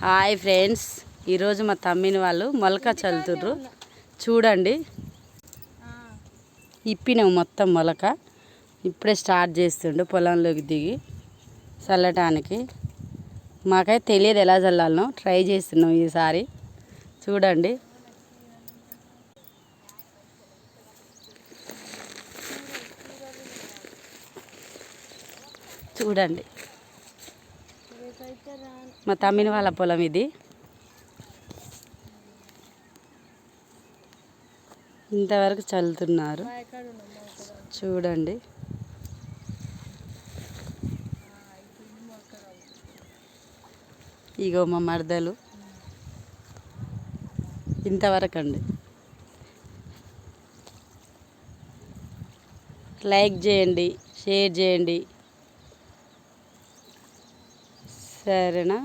Hi friends, ఈరోజు మా తమ్మిని వాళ్ళు మొలక చల్లుతుర్రు. చూడండి, ఇప్పినాము మొత్తం మొలక. ఇప్పుడే స్టార్ట్ చేస్తుండు పొలంలోకి దిగి చల్లటానికి. మాకైతే తెలియదు ఎలా చల్లాలనో, ట్రై చేస్తున్నాం ఈసారి. చూడండి, చూడండి మా తమ్మిని వాళ్ళ పొలం ఇది. ఇంతవరకు చల్లుతున్నారు. చూడండి, ఇగో మా మరదలు. ఇంతవరకు అండి. లైక్ చేయండి, షేర్ చేయండి, సరేనా?